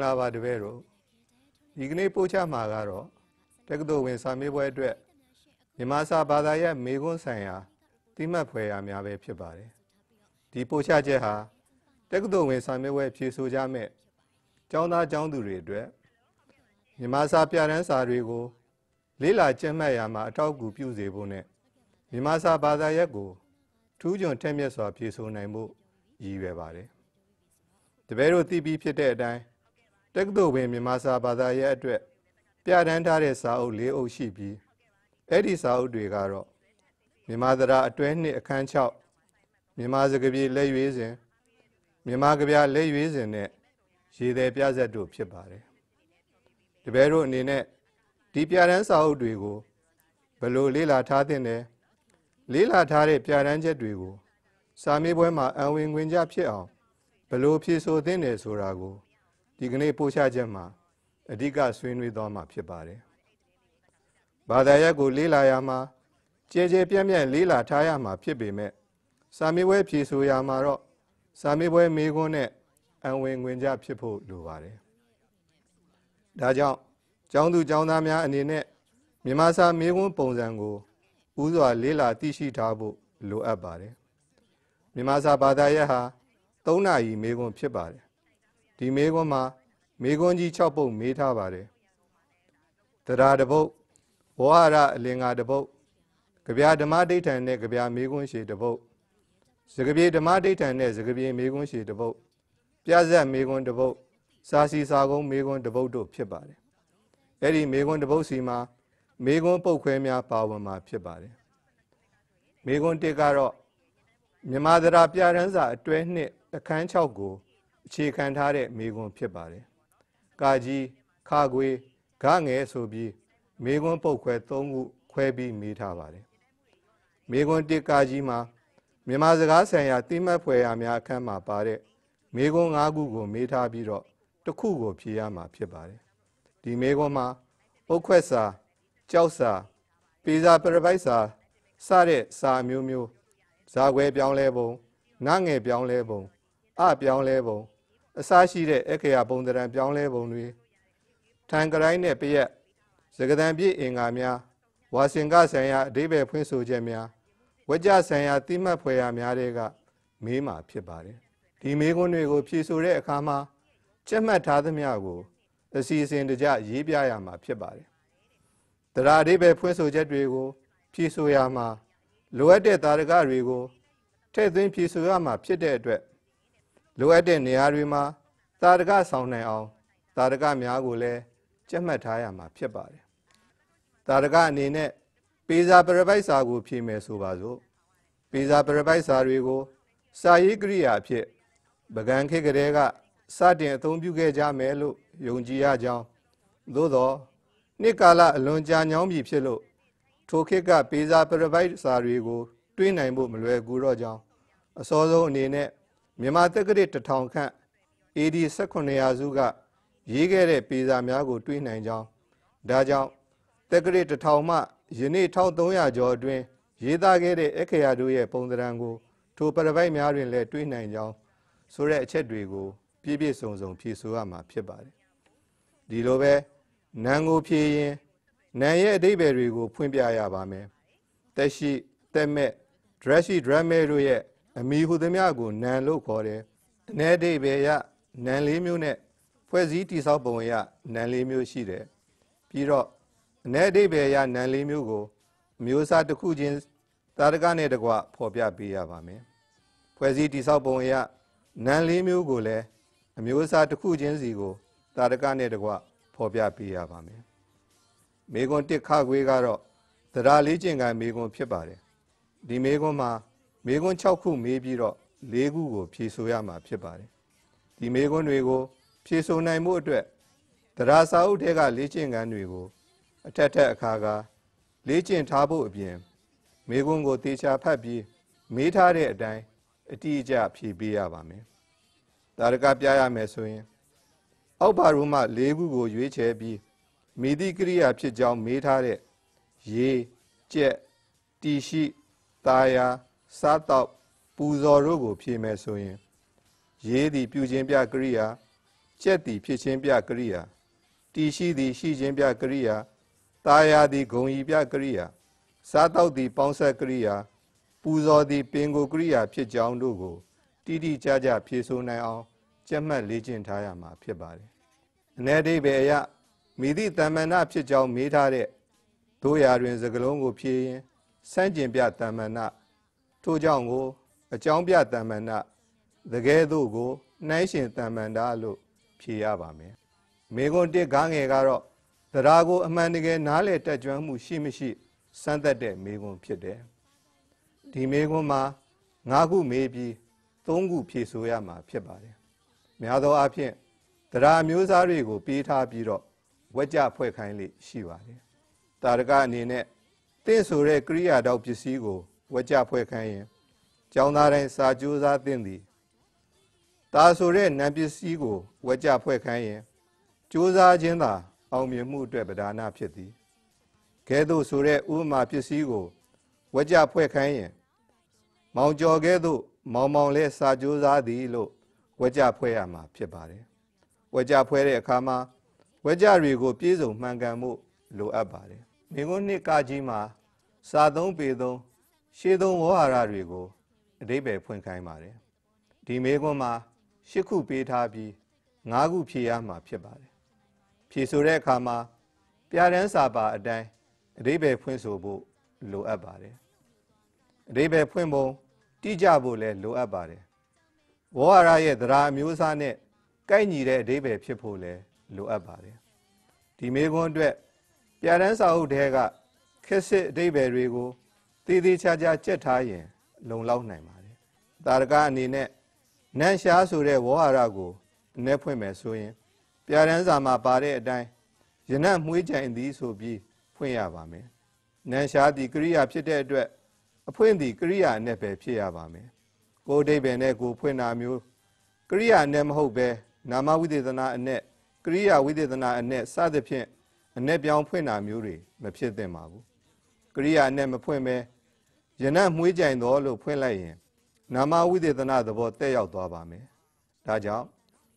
လာပါတပည့်တို့ဒီကနေ့ပို့ချမှာကတော့တက္ကသိုလ်ဝင်စာမေးပွဲအတွက်မြန်မာစာဘာသာရပ်မေခွန်းဆိုင်ရာတိမှတ်ဖွယ်ရာများပဲဖြစ်ပါတယ်ဒီပို့ချချက်ဟာတက္ကသိုလ်ဝင်စာမေးပွဲဖြေဆိုကြမဲ့ကျောင်းသားကျောင်းသူတွေအတွက်မြန်မာစာပြဋ္ဌာန်းစာတွေကိုလေ့လာကျင့်မှတ်ရာမှာအထောက်အကူပြုစေဖို့နဲ့မြန်မာစာဘာသာရပ်ကိုထူးချွန်ထက်မြက်စွာဖြေဆိုနိုင်ဖို့ရည်ရွယ်ပါတယ်တပည့်တို့သိပြီးဖြစ်တဲ့အတိုင်းတက္ကသိုလ်ဝင်မြန်မာစာဘာသာရပ်အတွက်ပြဋ္ဌာန်းထားတဲ့စာအုပ်၄အုပ်ရှိပြီးအဲ့ဒီစာအုပ်တွေကတော့မြန်မာသရာအတွဲ2အခန်း6မြန်မာစကားပြေလက်ရွေးစဉ်မြန်မာကဗျာလက်ရွေးစဉ်နဲ့ရေသည်ပြဇာတ်တို့ဖြစ်ပါတယ်တပည့်တို့အနေနဲ့ဒီပြဋ္ဌာန်းစာအုပ်တွေကိုဘယ်လိုလေ့လာထားသင့်တယ်လေ့လာထားတဲ့ပြဋ္ဌာန်းချက်တွေကိုစာမေးပွဲမှာအဝင်ခွင့်ကြဖြစ်အောင်ဘယ်လိုဖြေဆိုသင့်တယ်ဆိုတာကိုဒီကနေ့ပို့ချချက်မှာအဓိကဆွေးနွေးသွားမှာဖြစ်ပါတယ်ဘာသာရပ်ကိုလေ့လာရမှာကြဲကြဲပြန့်ပြန့်လေ့လာထားရမှာဖြစ်ပေမဲ့စာမေးပွဲဖြေဆိုရမှာတော့စာမေးပွဲမေးခွန်းနဲ့အဝင်ခွင့်ကြဖြစ်ဖို့လိုပါတယ်ဒါကြောင့်ကျောင်းသူကျောင်းသားများအနေနဲ့မြန်မာစာမေးခွန်းပုံစံကိုဥစွာလေ့လာသိရှိထားဖို့လိုအပ်ပါတယ်မြန်မာစာဘာသာရပ်ဟာ3နာရီမေးခွန်းဖြစ်ပါတယ်ဒီမေးခွန်းမှာမေးခွန်းကြီး6ပုဒ်မေးထားပါတယ်တရားတစ်ပုဒ်ဝါရအလင်္ကာတစ်ပုဒ်ကဗျာဓမ္မဒိဋ္ဌံနဲ့ကဗျာမေးခွန်းရှည်တစ်ပုဒ်စကားပြေဓမ္မဒိဋ္ဌံနဲ့စကားပြေမေးခွန်းရှည်တစ်ပုဒ်ပြဇတ်မေးခွန်းတစ်ပုဒ်စာစီစာကုန်းမေးခွန်းတစ်ပုဒ်တို့ဖြစ်ပါတယ်အဲ့ဒီမေးခွန်းတစ်ပုဒ်စီမှာမေးခွန်းပုတ်ခွဲများပါဝင်မှာဖြစ်ပါတယ်မေးခွန်း1ကတော့မြန်မာသရာပြဋ္ဌာန်းစာအတွဲ2အခန်း6ကိုအခြေခံထားတဲ့မေးခွန်းဖြစ်ပါတယ်ကာကြီးခါခွေဂငယ်ဆိုပြီးမေးခွန်းပုတ်ခွဲ3ခုခွဲပြီးမေးထားပါတယ်မေးခွန်း1ကာကြီးမှာမြန်မာစကားဆိုင်ရာတိမှတ်ဖွယ်ရာများအခန်းမှာပါတဲ့မေးခွန်း5ခုကိုမေးထားပြီးတော့တစ်ခုကိုဖြေရမှာဖြစ်ပါတယ်ဒီမေးခွန်းမှာဥက္ခွက်စာကြောက်စာပေစာပရပိုက်စာစတဲ့စာအမျိုးမျိုးဇာခွဲပြောင်းလဲပုံငငယ်ပြောင်းလဲပုံအပြောင်းလဲပုံအစရှိတဲ့အခရာပုံသဏ္ဍာန်ပြောင်းလဲပုံတွေထံကရိုင်းနဲ့ပရက်စကဒံပြည့်အင်္ဂါများဝါစင်ကဆိုင်ရာအဓိပ္ပာယ်ဖွင့်ဆိုချက်များဝကြဆိုင်ရာတိမှတ်ဖွယ်ရာများတွေကမေးမှာဖြစ်ပါတယ်ဒီမေးခွန်းတွေကိုဖြေဆိုတဲ့အခါမှာကြက်မှတ်ထားသမျှကိုအစီအစဉ်တကျရေးပြရမှာဖြစ်ပါတယ်တရားအဓိပ္ပာယ်ဖွင့်ဆိုချက်တွေကိုဖြေဆိုရမှာလိုအပ်တဲ့သာဓကတွေကိုထည့်သွင်းဖြေဆိုရမှာဖြစ်တဲ့အတွက်လိုအပ်တဲ့နေရာတွေမှာသာဓကဆောင်နိုင်အောင်သာဓကများကိုလည်းကြက်မှတ်ထားရမှာဖြစ်ပါတယ်သာဓကအနေနဲ့ပေစာပရပိုက်စာကိုဖြေမယ်ဆိုပါစို့ပေစာပရပိုက်စာတွေကိုစာရေးကရိယာအဖြစ်ပကံခေတ်ကလေးကစတင်အသုံးပြုခဲ့ကြမယ်လို့ယုံကြည်ရကြောင်းသို့သောနှစ်ကာလအလွန်ကြာညောင်းပြီဖြစ်လို့ထိုခေတ်ကပေစာပရပိုက်စာတွေကိုတွေးနိုင်ဖို့မလွယ်ကူတော့ကြောင်းအစောဆုံးအနေနဲ့မြန်မာတက္ကရာ1000ခန့် AD 1800စုကရေးခဲ့တဲ့ပေစာများကိုတွေးနိုင်ကြောင်းဒါကြောင့်တက္ကရာ1000မှယနေ့1300ကျော်အတွင်းရေးသားခဲ့တဲ့အခရာတို့ရဲ့ပုံသဏ္ဍာန်ကိုထိုပရပိုက်များတွင်လည်းတွေးနိုင်ကြောင်းဆိုတဲ့အချက်တွေကိုပြည့်ပြည့်စုံစုံဖြေဆိုရမှာဖြစ်ပါတယ်ဒီလိုပဲနံကိုဖြေရင်နံရဲ့အဓိပ္ပာယ်တွေကိုဖွင့်ပြရပါမယ်တက်ရှိတက်မဲ့ dress ရှိ drum မဲ့တို့ရဲ့အမီဟုသမျှကိုနံလို့ခေါ်တယ်အနေအဓိပ္ပာယ်ရနံ၄မျိုးနဲ့ဖွဲ့စည်းတိဆောက်ပုံရနံ၄မျိုးရှိတယ်ပြီးတော့အနေအဓိပ္ပာယ်ရနံ၄မျိုးကိုအမျိုးအစားတစ်ခုချင်းသာဓကနဲ့တကွဖော်ပြပေးရပါမယ်ဖွဲ့စည်းတိဆောက်ပုံရနံ၄မျိုးကိုလည်းအမျိုးအစားတစ်ခုချင်းစီကိုသာဓကနဲ့တကွဖော်ပြပေးရပါမယ်မေခွန်း1ခခွေးကတော့သရာလေးကျင့်ကံမေခွန်းဖြစ်ပါတယ်ဒီမေခွန်းမှာမေခွန်း6ခုမေးပြီးတော့4ခုကိုဖြေဆိုရမှာဖြစ်ပါတယ်ဒီမေခွန်းတွေကိုဖြေဆိုနိုင်မှုအတွက်သရာစာအုပ်ထဲကလေ့ကျင့်ခန်းတွေကိုအထက်ထက်အခါကလေ့ကျင့်ထားဖို့အပြင်မေခွန်းကိုသေချာဖတ်ပြီးမေးထားတဲ့အတိုင်းအတိအကျဖြေပေးရပါမယ်သာဓကပြရမယ်ဆိုရင်အောက်ပါရုံမှ4ခုကိုရွေးချယ်ပြီးမိသည့်ကရိယာဖြစ်ကြောင်းမေးထားတဲ့ရေကြက်တီရှိတာယာစားတော့ပူဇော်တို့ကိုဖြေမယ်ဆိုရင်ရေသည်ပြုခြင်းပြကရိယာ ကျက်သည်ဖြစ်ခြင်းပြကရိယာတီရှိသည်ရှိခြင်းပြကရိယာတာယာသည်ဂုံဤပြကရိယာစားတောက်သည်ပေါင်းဆက်ကရိယာပူဇော်သည်ပင်ကိုကရိယာဖြစ်ကြောင်းတို့ကိုတိတိကျကျဖြေဆိုနိုင်အောင်ကြက်မှတ်လေ့ကျင့်ထားရမှာဖြစ်ပါတယ်အ내ဒိဗေအယမိသည့်တမ္မဏဖြစ်ကြောင်းမေးထားတဲ့တို့ရာတွင်စကလုံးကိုဖြေရင်စန့်ကျင်ပြတမ္မဏထို့ကြောင့်ကိုအကြောင်းပြတမ္မဏတကယ်သို့ကိုနှိုင်းရှင်တမ္မန္တာလို့ဖြေရပါမယ်မေခွန်း1ကားငယ်ကတော့တရားကိုအမှန်တကယ်နားလည်တတ်ကျွမ်းမှုရှိမရှိစမ်းသပ်တဲ့မေခွန်းဖြစ်တယ်ဒီမေခွန်းမှာ5ခုမေးပြီး3ခုဖြေဆိုရမှာဖြစ်ပါတယ်များသောအားဖြင့်တရားမျိုးစားတွေကိုပေးထားပြီးတော့ဝက်ကြဖွဲ့ခိုင်းလေရှိပါတယ်တာရကအနေနဲ့တင့်ဆိုတဲ့ကရိယာတောက်ပစ္စည်းကိုဝက်ကြဖွဲ့ခိုင်းရင်ကျောင်းသားတိုင်းစာကြိုးစားသင့်သည်တာဆိုတဲ့နံပစ္စည်းကိုဝက်ကြဖွဲ့ခိုင်းရင်ကြိုးစားခြင်းသာအောင်မြင်မှုအတွက်ပဓာနဖြစ်သည်ကဲသို့ဆိုတဲ့ဥပမာပစ္စည်းကိုဝက်ကြဖွဲ့ခိုင်းရင်မောင်ကျော်ကဲသို့မောင်မောင်လဲစာကြိုးစားသည်လို့ဝက်ကြဖွဲ့ရမှာဖြစ်ပါတယ်ဝက်ကြဖွဲ့တဲ့အခါမှာဝက်ကြတွေကိုပြည့်စုံမှန်ကန်မှုလိုအပ်ပါတယ်မိခွန်းနှစ်ကကြီးမှာစာသုံးပေသုံးရှေးသုံးဝေါဟာရတွေကိုအဓိပ္ပာယ်ဖွင့်ခိုင်းပါတယ်ဒီမိခွန်းမှာ8ခုပေးထားပြီး5ခုဖြေရမှာဖြစ်ပါတယ်ဖြေဆိုတဲ့အခါမှာပြဋ္ဌာန်းစာပါအတိုင်းအဓိပ္ပာယ်ဖွင့်ဆိုဖို့လိုအပ်ပါတယ်အဓိပ္ပာယ်ဖွင့်ပုံတိကျဖို့လည်းလိုအပ်ပါတယ်ဝေါဟာရရဲ့တရားအမျိုးအစားနဲ့ကိုက်ညီတဲ့အဓိပ္ပာယ်ဖြစ်ဖို့လည်းလိုအပ်ပါတယ်ဒီမိခွန်းအတွက်ပြဋ္ဌာန်းစာအုပ်ထဲကခက်စစ်အဓိပ္ပာယ်တွေကိုတည်တည်ချာချာကြက်ထားရင်လုံလောက်နိုင်ပါတယ်တာရကအနေနဲ့နန့်ရှားဆိုတဲ့ဝေါဟာရကိုအ내ဖွင့်မယ်ဆိုရင်ပြဋ္ဌာန်းစာမှာပါတဲ့အတိုင်းယနတ်မွှေးကြိုင်သည်ဆိုပြီးဖွင့်ရပါမယ်နန့်ရှားသည်ကရိယာဖြစ်တဲ့အတွက်အဖွင့်သည်ကရိယာအ내ပဲဖြစ်ရပါမယ်ကိုယ်အဓိပ္ပာယ်နဲ့ကိုဖွင့်တာမျိုးကရိယာအ내မဟုတ်ပဲနာမဝိသေသနာအ내ကရိယာဝိသေသနာအ내စသဖြင့်အ내ပြောင်းဖွင့်တာမျိုးတွေမဖြစ်သင့်ပါဘူးကရိယာအ내မဖွင့်ပဲယနတ်မွှေးကြိုင်တော်လို့ဖွင့်လိုက်ရင်နာမဝိသေသနာသဘောတက်ရောက်သွားပါမယ်ဒါကြောင့်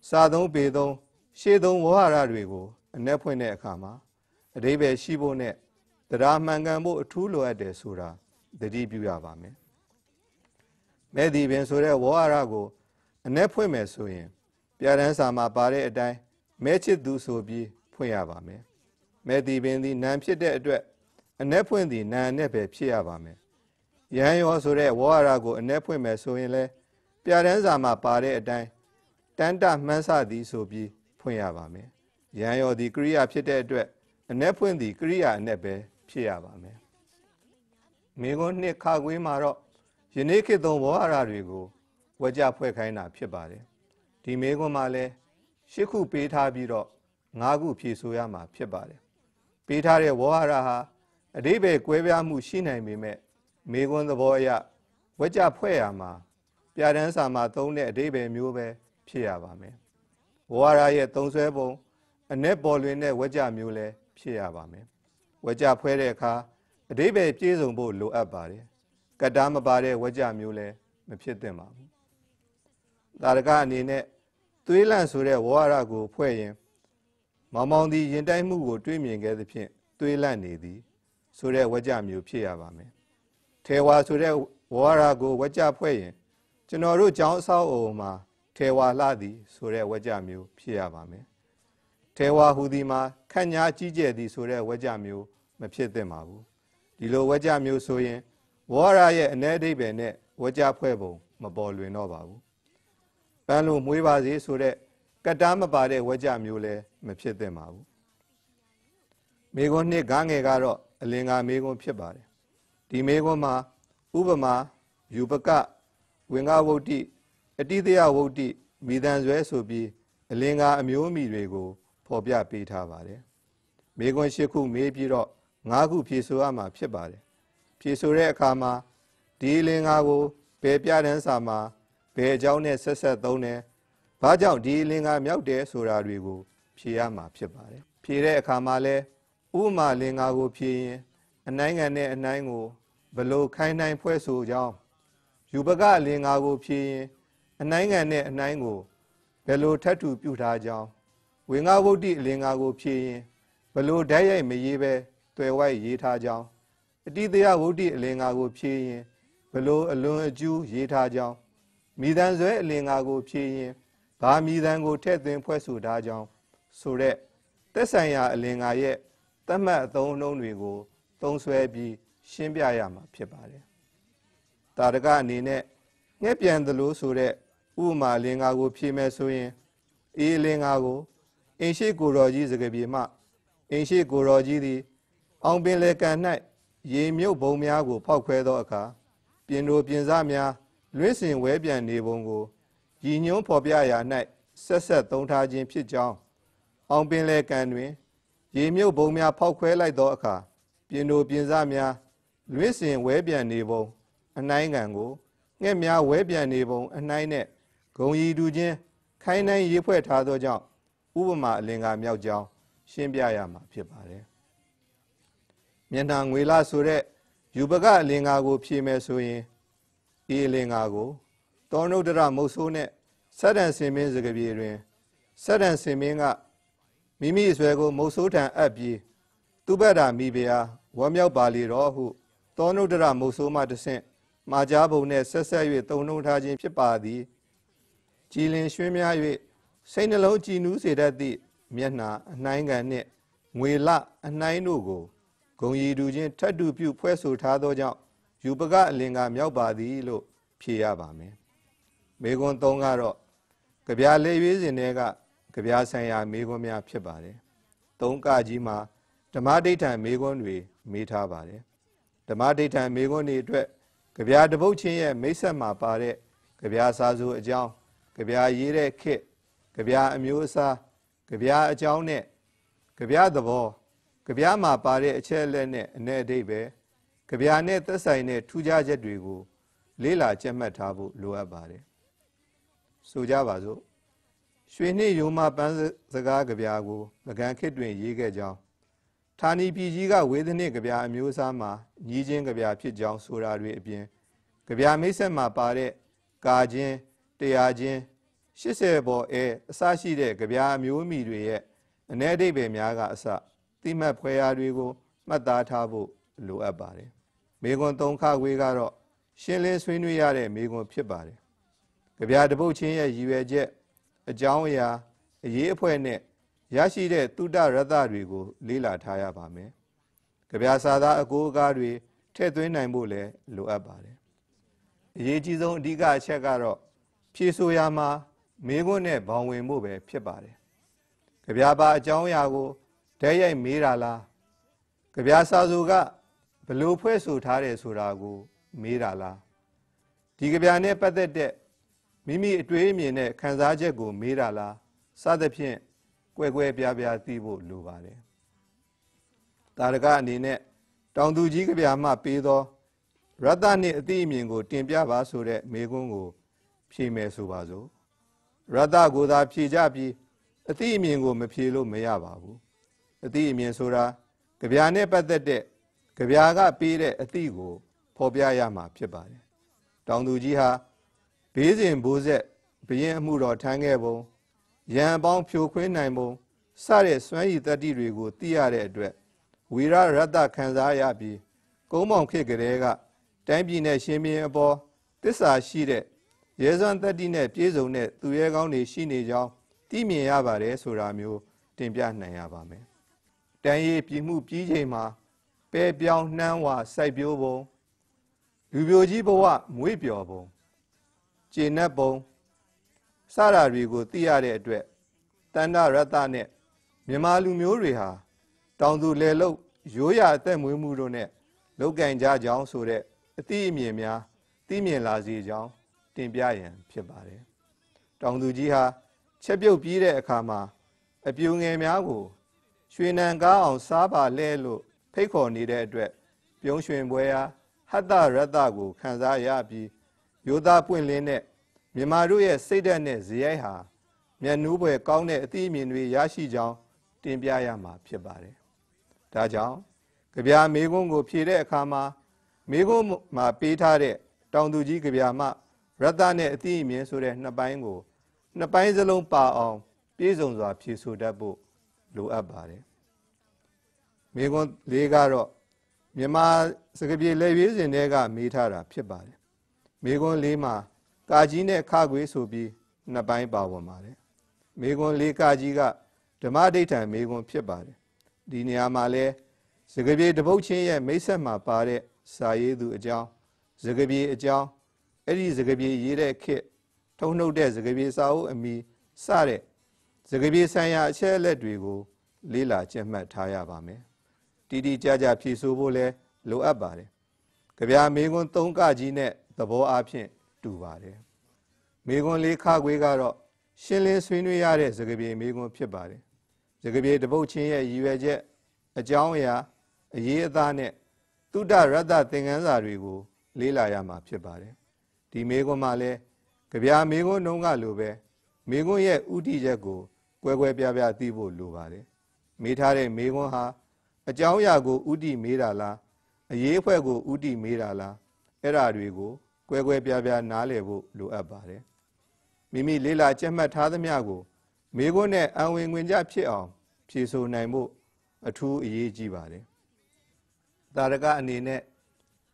စာသုံးပေသုံးရှေးသုံးဝေါဟာရတွေကိုအ내ဖွင့်တဲ့အခါမှာအဓိပ္ပာယ်ရှိဖို့နဲ့တရားမှန်ကန်ဖို့အထူးလိုအပ်တယ်ဆိုတာသတိပြုရပါမယ်မဲ့ဒီပင်ဆိုတဲ့ဝေါဟာရကိုအ내ဖွင့်မယ်ဆိုရင်ပြဋ္ဌာန်းစာမှာပါတဲ့အတိုင်းမဲချစ်သူဆိုပြီးဖွင့်ရပါမယ်မဲ့ဒီပင်သည်နာမ်ဖြစ်တဲ့အတွက်အ내ဖွင့်သည်နာမ်နဲ့ပဲဖြစ်ရပါမယ်ရဟန်းရောဆိုတဲ့ဝေါဟာရကိုအ내ဖွင့်မယ်ဆိုရင်လဲပြဋ္ဌာန်းစာမှာပါတဲ့အတိုင်းတန်တမှန်းစသည်ဆိုပြီးဖွင့်ရပါမယ်ရဟန်းရောသည်ကရိယာဖြစ်တဲ့အတွက်အ내ဖွင့်သည်ကရိယာအ내ပဲဖြစ်ရပါမယ်မိခွန်းနှစ်ခါခွေးမှာတော့ယနေ့ခေတ်သုံးဝေါဟာရတွေကိုဝက်ကြဖွဲ့ခိုင်းတာဖြစ်ပါတယ်ဒီမိခွန်းမှာလဲ8ခုပေးထားပြီးတော့5ခုဖြေဆိုရမှာဖြစ်ပါတယ်ပေးထားတဲ့ဝေါဟာရဟာအဓိပ္ပာယ်ကွဲပြားမှုရှိနိုင်ပေမဲ့မိခွန်းသဘောအရဝက်ကြဖွဲ့ရမှာပြဋ္ဌာန်းစာမှာသုံးတဲ့အဓိပ္ပာယ်မျိုးပဲဖြစ်ရပါမယ်ဝေါဟာရရဲ့သုံးဆွဲပုံအ내ပေါ်လွင်တဲ့ဝက်ကြမျိုးလည်းဖြစ်ရပါမယ်ဝက်ကြဖွဲ့တဲ့အခါအဓိပ္ပာယ်ပြည့်စုံဖို့လိုအပ်ပါတယ်ကတ္တာမပါတဲ့ဝက်ကြမျိုးလည်းမဖြစ်သင့်ပါဘူးတာရကအနေနဲ့သွေးလန့်ဆိုတဲ့ဝေါဟာရကိုဖွဲ့ရင်မောင်မောင်သည်ရင်တိုက်မှုကိုတွေးမြင်ခဲ့သဖြင့်သွေးလန့်နေသည်ဆိုတဲ့ဝက်ကြမျိုးဖြစ်ရပါမယ်ထေဝါဆိုတဲ့ဝေါဟာရကိုဝက်ကြဖွဲ့ရင်ကျွန်တော်တို့ကျောင်းအဆောက်အအုံမှာထေဝါလှသည်ဆိုတဲ့ဝက်ကြမျိုးဖြစ်ရပါမယ်ထေဝါဟူသည်မှာခန့်ညားကြီးကျယ်သည်ဆိုတဲ့ဝက်ကြမျိုးမဖြစ်သင့်ပါဘူးဒီလိုဝက်ကြမျိုးဆိုရင်ဝေါဟာရရဲ့အ내အဓိပ္ပာယ်နဲ့ဝက်ကြဖွဲ့ပုံမပေါ်လွင်တော့ပါဘူးပန်းလို့မွေးပါစေဆိုတဲ့ကတ္တာမပါတဲ့ဝက်ကြမျိုးလည်းမဖြစ်သင့်ပါဘူးမိခွန်းနှစ်ကားငယ်ကတော့အလင်္ကာမိခွန်းဖြစ်ပါတယ်ဒီမိခွန်းမှာဥပမာယူပကဝင်္ဂဝုတ္တိအတိတယဝုတ္တိမိသံဆွဲဆိုပြီးအလင်္ကာအမျိုးအမည်တွေကိုဖော်ပြပေးထားပါတယ်မိခွန်း8ခုမေးပြီးတော့5ခုဖြေဆိုရမှာဖြစ်ပါတယ်ဖြေဆိုတဲ့အခါမှာဒီအလင်္ကာကိုဘယ်ပြဋ္ဌာန်းစာမှာဘယ်အကြောင်းနဲ့ဆက်ဆက်သုံးတယ်ဘာကြောင့်ဒီအလင်္ကာမြောက်တယ်ဆိုတာတွေကိုဖြေရမှာဖြစ်ပါတယ်ဖြေတဲ့အခါမှာလဲဥပမာအလင်္ကာကိုဖြေရင်အနိုင်ငံနဲ့အနှိုင်းကိုဘလို့ခိုင်းနိုင်ဖွဲ့ဆိုကြောင်းယူပကအလင်္ကာကိုဖြေရင်အနိုင်ငံနဲ့အနှိုင်းကို ဘယ်လိုထပ်တူပြုထားကြောင်းဝေငါဝုဒ္ဓအလင်္ကာကိုဖြေရင်ဘယ်လိုဓာတ်ရိုက်မရေးပဲတွယ်ဝိုက်ရေးထားကြောင်းအတိတယဝုဒ္ဓအလင်္ကာကိုဖြေရင်ဘယ်လိုအလွန်အကျူးရေးထားကြောင်းမိသံဆွဲအလင်္ကာကိုဖြေရင်ဘာမိသံကိုထည့်သွင်းဖွဲ့ဆိုထားကြောင်းဆိုတဲ့သက်ဆိုင်ရာအလင်္ကာရဲ့သတ်မှတ်အသုံးအနှုန်းတွေကိုသုံးစွဲပြီးရှင်းပြရမှာဖြစ်ပါတယ်။တာရကအနေနဲ့ငှက်ပြန်သလိုဆိုတဲ့ဥပမာအလင်္ကာကိုဖြေမယ်ဆိုရင်အေးအလင်္ကာကိုအင်ရှိကိုတော်ကြီးစကားပြေမှအင်ရှိကိုတော်ကြီးသည်အောင်ပင်လေကန်၌ရေမြုပ်ဘုံများကိုဖောက်ခွဲသောအခါပြင်တို့ပြင်စားများလွင့်စင်ဝဲပြန်နေပုံကိုရည်ညွှန်းဖော်ပြရာ၌ဆက်ဆက်သုံးထားခြင်းဖြစ်ကြောင်းအောင်ပင်လေကန်တွင်ရေမြုပ်ဘုံများဖောက်ခွဲလိုက်သောအခါပြင်တို့ပြင်စားများလွင့်စင်ဝဲပြန်နေပုံအနှိုင်းငံကိုငှက်များဝဲပြန်နေပုံအနှိုင်းနဲ့ဂုံရီတူချင်းခိုင်းနိုင်ရေးဖွဲ့ထားသောကြောင့်ဥပမာအလင်္ကာမြောက်ကြောင်းရှင်းပြရမှာဖြစ်ပါတယ်။မျက်နှာငွေလဆိုတဲ့ယူပကအလင်္ကာကိုဖြေမယ်ဆိုရင်ဒီအလင်္ကာကိုတောနုဒ္ဒရမုတ်ဆိုးနဲ့စတ္တန်စင်မင်းစကားပြေတွင်စတ္တန်စင်မင်းကမိမိအဆွဲကိုမုတ်ဆိုးထံအပ်ပြီးသူဘက်တာမိဖုရားဝမ်းမြောက်ပါလေတော့ဟုတောနုဒ္ဒရမုတ်ဆိုးမှတဆင့်မှာကြားပုံနဲ့ဆက်ဆက်၍သုံးနှုန်းထားခြင်းဖြစ်ပါသည်ကြည်လင်ရွှင်များ၍စိတ်နှလုံးကြည်နူးစေတတ်သည့်မျက်နှာအနှိုင်းကန်နှင့်ငွေလအနှိုင်းတို့ကိုဂုံရီတူချင်းထပ်တူပြုဖွဲ့ဆိုထားသောကြောင့်ယူပကအလင်္ကာမြောက်ပါသည်လို့ဖြေရပါမယ်။မေခွန်း3ကတော့ကြပြလေရွေးစဉ်တွေကကြပြဆိုင်ရာမေခွန်းများဖြစ်ပါတယ်။3ကကြီးမှာဓမ္မဒိဋ္ဌံမေခွန်းတွေမေးထားပါတယ်။ဓမ္မဒိဋ္ဌံမေခွန်းတွေအတွက်ကြပြတပုတ်ချင်းရဲ့မိတ်ဆက်မှာပါတဲ့ကြပြစာစုအကြောင်းကြပြရေးတဲ့ခေတ်ကြပြအမျိုးအစားကြပြအကြောင်းနဲ့ကြပြသဘောကြပြမှာပါတဲ့အချက်အလက်နဲ့အ내အဓိပ္ပာယ်ကြပြနဲ့သက်ဆိုင်တဲ့ထူးခြားချက်တွေကိုလေ့လာကြက်မှတ်ထားဖို့လိုအပ်ပါတယ်ဆိုကြပါစို့ရွှေနှင့်ရိုးမပန်းစကားကြပြကိုငကံခေတ်တွင်ရေးခဲ့ကြောင်းဌာနီပြည်ကြီးကဝေဒနိကြပြအမျိုးအစားမှာညီးချင်းကြပြဖြစ်ကြောင်းဆိုတာတွေအပြင်ကြပြမိတ်ဆက်မှာပါတဲ့ကာချင်းတရားချင်း80ပေါ်အစရှိတဲ့ကြပြအမျိုးအမည်တွေရဲ့အ내အဓိပ္ပာယ်များကအစတိမှတ်ဖွယ်ရာတွေကိုမှတ်သားထားဖို့လိုအပ်ပါတယ်။မေခွန်း3ခခွေကတော့ရှင်းလင်းဆွေးနွေးရတဲ့မေခွန်းဖြစ်ပါတယ်။ကြပြတပုတ်ချင်းရဲ့ရည်ရွယ်ချက်အကြောင်းအရာအရေးအဖွဲနဲ့ရရှိတဲ့တုဒ္ဒရတ္တတွေကိုလေ့လာထားရပါမယ်။ကြပြစာသားအကိုးအကားတွေထည့်သွင်းနိုင်ဖို့လည်းလိုအပ်ပါတယ်။အရေးကြီးဆုံးအဓိကအချက်ကတော့ဖြေဆိုရာမှာမေခွန်းနဲ့ဘောင်ဝင်ဖို့ပဲဖြစ်ပါတယ်။ကြပြပါအကြောင်းအရာကိုဓာတ်ရိုက်မေးတာလားကြပြစာဆိုကဘလို့ဖွဲ့ဆိုထားတယ်ဆိုတာကိုမေးတာလားဒီကြပြနဲ့ပတ်သက်တဲ့မိမိအတွေ့အမြင်နဲ့ခံစားချက်ကိုမေးတာလားစသဖြင့်ကွဲကွဲပြားပြားသိဖို့လိုပါတယ်။တာရကအနေနဲ့တောင်သူကြီးကြပြမှပေးသောရတ္တနှင့်အသိအမြင်ကိုတင်ပြပါဆိုတဲ့မေခွန်းကိုဖြေမယ်ဆိုပါစို့ရတ္တကိုသာဖြေကြပြီးအသိအမြင်ကိုမဖြေလို့မရပါဘူးအသိအမြင်ဆိုတာကြပြနဲ့ပတ်သက်တဲ့ကြပြကပေးတဲ့အသိကိုဖော်ပြရမှာဖြစ်ပါတယ်တောင်သူကြီးဟာဘေးစဉ်ဘိုးဆက်ဘရင်အမှုတော်ထမ်းခဲ့ပုံရန်အပေါင်းဖြိုခွင်းနိုင်ပုံစတဲ့စွမ်းရည်တတ္တိတွေကိုသိရတဲ့အတွက်ဝီရရတ္တခံစားရပြီးကုန်းမောင်ခေတ်ကလေးကတိုင်းပြည်နဲ့ရှင်ဘရင်အပေါ်တစ္ဆာရှိတဲ့ရဲစွမ်းတတ္တိနဲ့ပြည့်စုံတဲ့သူရဲကောင်းတွေရှိနေကြောင်းသိမြင်ရပါတယ်ဆိုတာမျိုးတင်ပြနိုင်ရပါမယ်။တန်ရီပြည်မှုပြီးချိန်မှာပဲပြောင်းနှမ်းဝစိုက်ပျိုးပုံလူပြိုကြီးဘဝမွေးပျော်ပုံကျေနပ်ပုံစတာတွေကိုသိရတဲ့အတွက်တဏ္ဍရတ္တနဲ့မြန်မာလူမျိုးတွေဟာတောင်သူလယ်လုပ်ရိုးရာအသက်မွေးမှုတို့နဲ့လောက်ကင်ကြကြောင်းဆိုတဲ့အသိအမြင်များသိမြင်လာစေကြောင်းတင်ပြရန်ဖြစ်ပါတယ်။တောင်သူကြီးဟာချက်ပြုတ်ပြီးတဲ့အခါမှာအပြူငယ်များကိုရွှေနံကားအောင်စားပါလဲလို့ဖိတ်ခေါ်နေတဲ့အတွက်ပြုံးရွှင်ပွဲဟာဟတ္တရတ္တကိုခံစားရပြီးရိုးသားပွင့်လင်းတဲ့မြန်မာတို့ရဲ့စိတ်ဓာတ်နဲ့ဇယိုက်ဟာမျက်နှူးပွဲကောင်းတဲ့အသိအမြင်တွေရရှိကြောင်းတင်ပြရမှာဖြစ်ပါတယ်။ဒါကြောင့်ကြပြမေခွန်းကိုဖြေတဲ့အခါမှာမေခွန်းမှာပေးထားတဲ့တောင်သူကြီးကြပြမှရတ္တနဲ့အသိအမြင်ဆိုတဲ့နှစ်ပိုင်းကို နှစ်ပိုင်းစလုံးပါအောင်ပြည့်စုံစွာဖြည့်ဆိုတတ်ဖို့လိုအပ်ပါတယ်မိကွန်းလေးကတော့မြန်မာစကားပြေလက်ရွေးစင်တွေကမေးထားတာဖြစ်ပါတယ်မိကွန်းလေးမှာကာကြီးနဲ့ခခွေဆိုပြီးနှစ်ပိုင်းပါဝင်ပါတယ်မိကွန်းလေးကာကြီးကဓမ္မဒိဋ္ဌံမိကွန်းဖြစ်ပါတယ်ဒီနေရာမှာလဲစကားပြေတပုတ်ချင်းရဲ့မိတ်ဆက်မှာပါတဲ့စာရေးသူအကြောင်းစကားပြေအကြောင်းအဲ့ဒီစကားပြေရေးတဲ့ခေတ်ထုံနှုတ်တဲ့စကားပြေစာအုပ်အမီစတဲ့စကားပြေဆိုင်ရာအချက်အလက်တွေကိုလေ့လာကျင့်မှတ်ထားရပါမယ်တီတီကြကြဖြည့်ဆို့ဖို့လဲလိုအပ်ပါတယ်ကြပြမိကွန်း၃ကကြီးနဲ့သဘောအားဖြင့်တူပါတယ်မိကွန်း၄ခခွေကတော့ရှင်းလင်းဆွေးနွေးရတဲ့စကားပြေမိကွန်းဖြစ်ပါတယ်စကားပြေတပုတ်ချင်းရဲ့ရည်ရွယ်ချက်အကြောင်းအရာအရေးအသားနဲ့သုတရတ္တသင်ခန်းစာတွေကိုလေ့လာရမှာဖြစ်ပါတယ်ဒီမိကွန်းမှာလဲကြပြမိကွန်းနှုံးကလိုပဲမိကွန်းရဲ့ဥတီချက်ကိုကွဲကွဲပြားပြားသိဖို့လိုပါတယ်မေးထားတဲ့မိကွန်းဟာအကြောင်းအရာကိုဥတီမေးတာလားအရေးအဖွဲ့ကိုဥတီမေးတာလားအဲ့ဓာတွေကိုကွဲကွဲပြားပြားနားလည်ဖို့လိုအပ်ပါတယ်မိမိလေ့လာကျက်မှတ်ထားသမျှကိုမိကွန်းနဲ့အံဝင်ငွင်ကြဖြစ်အောင်ဖြေဆိုနိုင်ဖို့အထူးအရေးကြီးပါတယ်တာရကအနေနဲ့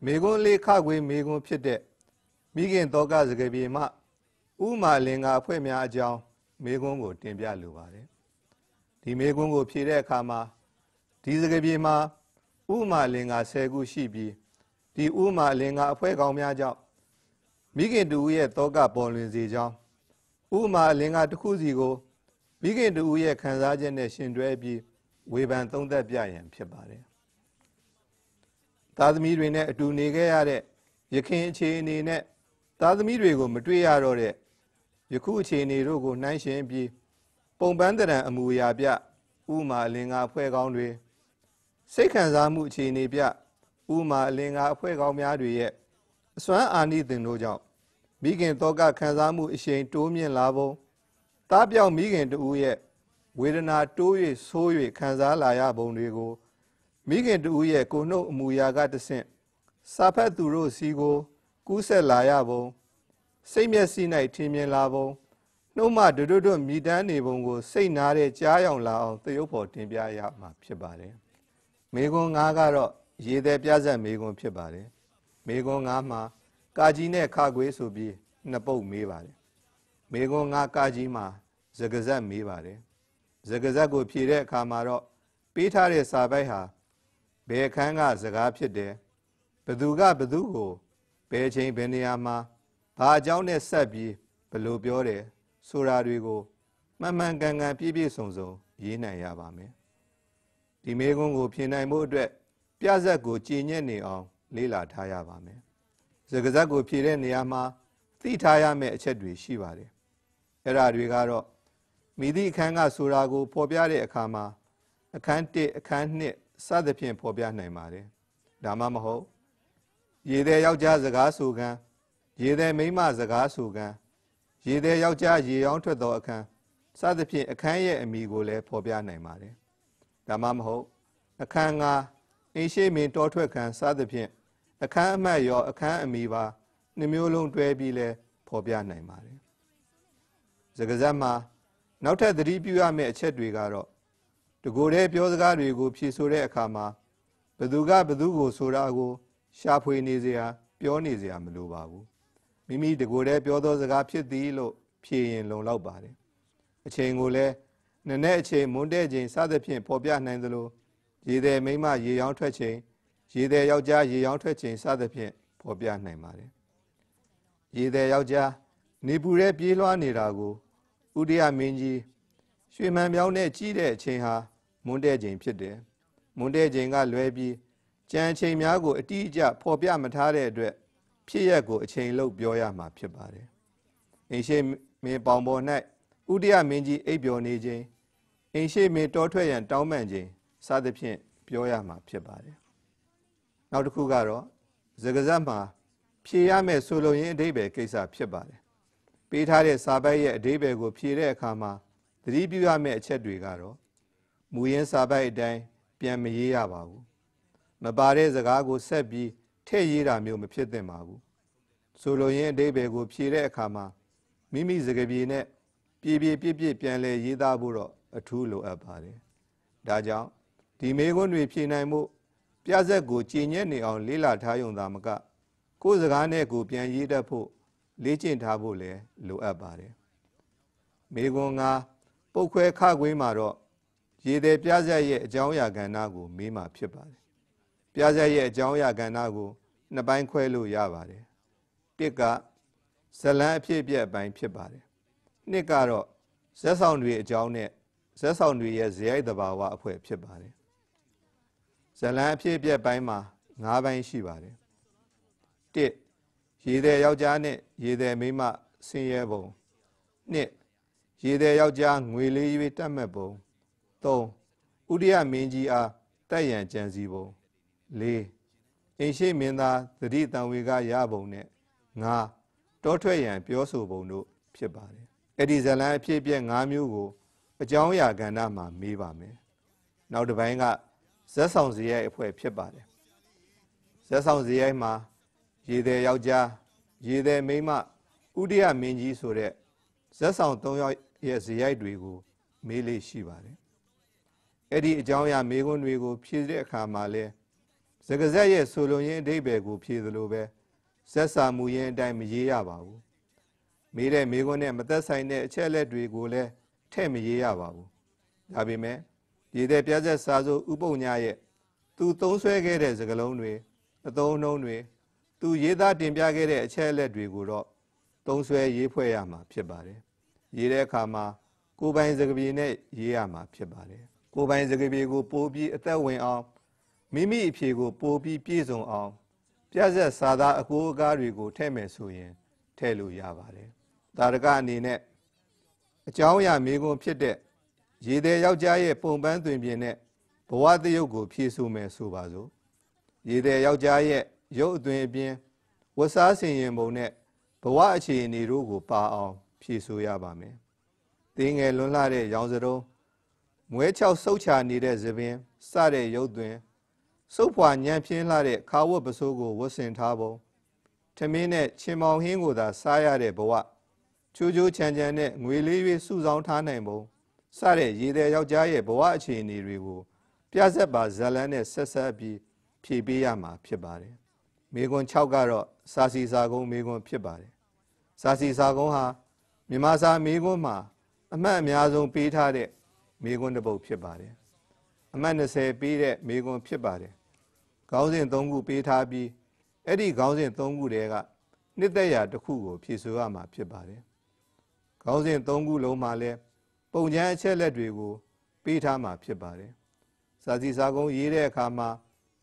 မိကွန်းလေးခခွေမိကွန်းဖြစ်တဲ့မိခင်သောကစကားပြေမှဥမာလင်္ကာအဖွဲ့များအကြောင်းမိကွန်းကိုတင်ပြလိုပါတယ်ဒီမိကွန်းကိုဖြေတဲ့အခါမှာဒီစကားပြေမှာဥမာလင်္ကာ10ခုရှိပြီးဒီဥမာလင်္ကာအဖွဲ့ကောင်းများကြောင့်မိခင်တူရဲ့သောကပေါ်လွင်စေကြောင်းဥမာလင်္ကာတစ်ခုစီကိုမိခင်တူရဲ့ခံစားချက်နဲ့ရှင်တွဲပြီးဝေဖန်သုံးသပ်ပြရန်ဖြစ်ပါတယ်သားသမီးတွေနဲ့အတူနေခဲ့ရတဲ့ယခင်အခြေအနေနဲ့သားသမီးတွေကိုမတွေ့ရတော့တဲ့ယခုအခြေအနေတို့ကိုနှိုင်းယှဉ်ပြီးပုံပန်းတရံအမူအရာပြဥမာလင်္ကာအဖွဲ့ကောင်းတွေစိတ်ခံစားမှုအခြေအနေပြဥမာလင်္ကာအဖွဲ့ကောင်းများတွေရဲ့အစွမ်းအာနိသင်တို့ကြောင့်မိခင်သောကခံစားမှုအရှိန်တိုးမြင့်လာပုံသားပြောင်မိခင်တူရဲ့ဝေဒနာတိုး၍ဆိုး၍ခံစားလာရပုံတွေကိုမိခင်တူရဲ့ကိုနှုတ်အမူအရာကတဆင့်စာဖတ်သူတို့စီကိုကူးဆက်လာရပုံစိတ်မျက်စိ၌ထင်မြင်လာပုံနှုတ်မှတွတ်မြည်တမ်းနေပုံကိုစိတ်နာတဲ့ကြားယောင်လာအောင်သရုပ်ဖော်တင်ပြရမှာဖြစ်ပါတယ်မေကွန်း9ကတော့ရေသည်ပြဆက်မေကွန်းဖြစ်ပါတယ်မေကွန်း9မှာကာကြီးနဲ့ခခွေဆိုပြီးနှစ်ပုတ်မေးပါတယ်မေကွန်း9ကာကြီးမှာစကားဆက်မေးပါတယ်စကားဆက်ကိုဖြေတဲ့အခါမှာတော့ပေးထားတဲ့စာပိုက်ဟာဘယ်အခန်းကစကားဖြစ်တယ်ဘသူကဘသူကိုဘယ်ချိန်ဘယ်နေရာမှာဘာအကြောင်းနဲ့ဆက်ပြီးဘယ်လိုပြောတယ်ဆိုတာတွေကိုမှန်မှန်ကန်ကန်ပြည့်ပြည့်စုံစုံရေးနိုင်ရပါမယ်ဒီမေကွန်းကိုဖြေနိုင်ဖို့အတွက်ပြဆက်ကိုကြည်ညက်နေအောင်လေ့လာထားရပါမယ်စကားဆက်ကိုဖြေတဲ့နေရာမှာသိထားရမယ့်အချက်တွေရှိပါတယ်အဲ့ဓာတွေကတော့မိသည့်အခန်းကဆိုတာကိုဖော်ပြတဲ့အခါမှာအခန်း1အခန်း2စသဖြင့်ဖော်ပြနိုင်ပါတယ်ဒါမှမဟုတ်ရေသည်ယောက်ျားစကားဆိုကံရေသည်မိန်းမစကားဆိုကံရေသည်ယောက်ျားရေရောင်းထွက်သောအခန်းစသဖြင့်အခန်းရဲ့အမည်ကိုလည်းဖော်ပြနိုင်ပါတယ်ဒါမှမဟုတ်အခန်း9အိမ်ရှိမင်းတောထွက်ခံစသဖြင့်အခန်းအမှတ်ရောအခန်းအမည်ပါနှမျိုးလုံးတွဲပြီးလဲဖော်ပြနိုင်ပါတယ်စကားဆက်မှာနောက်ထပ်သတိပြုရမယ့်အချက်တွေကတော့တကိုယ်တည်းပြောစကားတွေကိုဖြေဆိုတဲ့အခါမှာဘသူကဘသူကိုဆိုတာကိုရှာဖွေနေစရာပြောနေစရာမလိုပါဘူးမိမိတကိုယ်တည်းပြောသောစကားဖြစ်သည်လို့ဖြေရင်လုံလောက်ပါတယ်အချိန်ကိုလည်းနည်းနည်းအချိန်မွန်းတဲ့ချိန်စသဖြင့်ဖော်ပြနိုင်သလိုရေသည်မိန်းမရေရောင်းထွက်ချိန်ရေသည်ယောက်ျားရေရောင်းထွက်ချိန်စသဖြင့်ဖော်ပြနိုင်ပါတယ်ရေသည်ယောက်ျားနေပူရဲပြေးလွှားနေတာကိုဥဒိယမင်းကြီးရွှေမှန်ပြောင်းနဲ့ကြီးတဲ့အချိန်ဟာမွန်းတဲ့ချိန်ဖြစ်တယ်မွန်းတဲ့ချိန်ကလွဲပြီးကြံအချိန်များကိုအတိအကျဖော်ပြမထားတဲ့အတွက်ဖြစ်ရက်ကိုအချိန်လောက်ပြောရမှာဖြစ်ပါတယ်အိမ်ရှိမင်းပေါင်ပေါ်၌ဥဒိယမင်းကြီးအိပ်ပျော်နေချိန်အိမ်ရှိမင်းတောထွက်ရန်တောင်းပန်ချိန်စသဖြင့်ပြောရမှာဖြစ်ပါတယ်နောက်တစ်ခုကတော့စကားဆက်မှာဖြေရမယ့်ဆိုလိုရင်းအဓိပ္ပာယ်ကိစ္စဖြစ်ပါတယ်ပေးထားတဲ့စာပိုက်ရဲ့အဓိပ္ပာယ်ကိုဖြေတဲ့အခါမှာသတိပြုရမယ့်အချက်တွေကတော့မူရင်းစာပိုက်အတိုင်းပြန်မရေးရပါဘူးမပါတဲ့စကားကိုဆက်ပြီးထည့်ရေးတာမျိုးမဖြစ်သင့်ပါဘူးဆိုလိုရင်းအဓိပ္ပာယ်ကိုဖြေတဲ့အခါမှာမိမိစကားပြေနဲ့ ပြေပြစ်ပြန်လဲရေးသားဖို့တော့အထူးလိုအပ်ပါတယ်။ဒါကြောင့်ဒီမေခွန်းတွေဖြေနိုင်မှုပြဆက်ကိုကြည်ညက်နေအောင်လေးလာထားရုံသာမကကိုယ်စကားနဲ့ကိုပြန်ရေးတတ်ဖို့လေ့ကျင့်ထားဖို့လည်းလိုအပ်ပါတယ်။မေခွန်းကပုတ်ခွဲခခွေးမှာတော့ရေသည်ပြဆက်ရဲ့အကြောင်းအရာကဏ္ဍကိုမေးမှာဖြစ်ပါတယ်။ပြဆက်ရဲ့အကြောင်းအရာကဏ္ဍကိုနှစ်ပိုင်းခွဲလို့ရပါတယ်။တစ်ကဇလံအဖြစ်အပျက်အပိုင်းဖြစ်ပါတယ်။နှစ်ကတော့ဇက်ဆောင်တွေအကြောင်းနဲ့ဇက်ဆောင်တွေရဲ့ဇယိုက်သဘာဝအဖွဲ့ဖြစ်ပါတယ်။ဇလံအဖြစ်အပျက်ပိုင်းမှာ၅ပိုင်းရှိပါတယ်။တစ်ရေသည်ယောက်ျားနဲ့ရေသည်မိန်းမဆင်းရဲပုံနှစ်ရေသည်ယောက်ျားငွေလေး၍တတ်မှတ်ပုံသုံးဥဒိယမင်းကြီးအားတက်ရန်ကြံစည်ပုံလေးအိမ်ရှိမင်းသားသတိတံဝေကရပုံနဲ့ငါတောထွက်ရန်ပြောဆိုပုံတို့ဖြစ်ပါတယ်။အဲ့ဒီဇလံအဖြစ်အပျက်၅မျိုးကိုအကြောင်းအရာကဏ္ဍမှာမေးပါမယ်။နောက်တစ်ပိုင်းကဇက်ဆောင်ဇယိုက်အဖွဲ့ဖြစ်ပါတယ်။ဇက်ဆောင်ဇယိုက်မှာရေသည်ယောက်ျားရေသည်မိန်းမဥဒိယမင်းကြီးဆိုတဲ့ဇက်ဆောင်၃ယောက်ရဲ့ဇယိုက်တွေကိုမေးလေးရှိပါတယ်။အဲ့ဒီအကြောင်းအရာမေးခွန်းတွေကိုဖြေတဲ့အခါမှာလဲစကားဆက်ရဲ့ဆိုလိုရင်းအဓိပ္ပာယ်ကိုဖြေသလိုပဲဇက်စာမူရင်းအတိုင်းမရေးရပါဘူး။မေးတဲ့မေးခွန်းနဲ့မသက်ဆိုင်တဲ့အချက်အလက်တွေကိုလည်းထည့်မရေးရပါဘူး။ဒါပေမဲ့ရေသည်ပြဆက်စာဆိုဥပုံညာရဲ့သူသုံးဆွဲခဲ့တဲ့စကားလုံးတွေအသုံးအနှုန်းတွေသူရေးသားတင်ပြခဲ့တဲ့အချက်အလက်တွေကိုတော့သုံးဆွဲရေးဖွဲ့ရမှာဖြစ်ပါတယ်။ရေးတဲ့အခါမှာကိုယ်ပိုင်စကားပြေနဲ့ရေးရမှာဖြစ်ပါတယ်။ကိုယ်ပိုင်စကားပြေကိုပို့ပြီးအသက်ဝင်အောင်မိမိအဖြေကိုပို့ပြီးပြည့်စုံအောင်ပြဆက်စာသားအကိုးအကားတွေကိုထည့်မယ်ဆိုရင်ထည့်လို့ရပါတယ်။ဒါရကအနေနဲ့အကြောင်းအရာမေးခွန်းဖြစ်တဲ့ရေသည်ယောက်ျားရဲ့ပုံပန်းသွင်ပြင်နဲ့ဘဝတရုပ်ကိုဖြည့်ဆို့မယ်ဆိုပါစို့။ရေသည်ယောက်ျားရဲ့ရုပ်အသွင်အပြင်ဝတ်စားဆင်ရင်ပုံနဲ့ဘဝအခြေအနေတို့ကိုပါအောင်ဖြည့်ဆို့ရပါမယ်။သေးငယ်လွန်းလှတဲ့ရောင်စတုံးမွဲချောက်ဆုပ်ချနေတဲ့သပင်စတဲ့ရုပ်သွင်စုပ်ဖွာညံပြင်းလှတဲ့ခါဝတ်ပစိုးကိုဝတ်ဆင်ထားပုံထမင်းနဲ့ချင်မောင်ဟင်းကိုသာစားရတဲ့ဘဝချိုးချိုးချမ်းချမ်းနဲ့ငွေလေး၍စုဆောင်းထားနိုင်ပုံစတဲ့ရေသည်ယောက်ျားရဲ့ဘဝအခြေအနေတွေကိုပြဆက်ပါဇလန်းနဲ့ဆက်ဆက်ပြီးဖြည့်ပေးရမှာဖြစ်ပါတယ်။မေခွန်း6ကတော့စာစီစာကုန်းမေခွန်းဖြစ်ပါတယ်။စာစီစာကုန်းဟာမြန်မာစာမေခွန်းမှာအမှတ်အများဆုံးပေးထားတဲ့မေခွန်းတစ်ပုဒ်ဖြစ်ပါတယ်။အမှတ်20ပေးတဲ့မေခွန်းဖြစ်ပါတယ်။ခေါင်းစဉ်3ခုပေးထားပြီးအဲ့ဒီခေါင်းစဉ်3ခုတည်းကနှစ်သက်ရာတစ်ခုကိုဖြည့်ဆို့ရမှာဖြစ်ပါတယ်။ခေါင်းစဉ်3ခုလုံးမှာလည်းပုံချမ်းအချက်လက်တွေကိုပေးထားမှာဖြစ်ပါတယ်။စာစီစာကုန်းရေးတဲ့အခါမှာ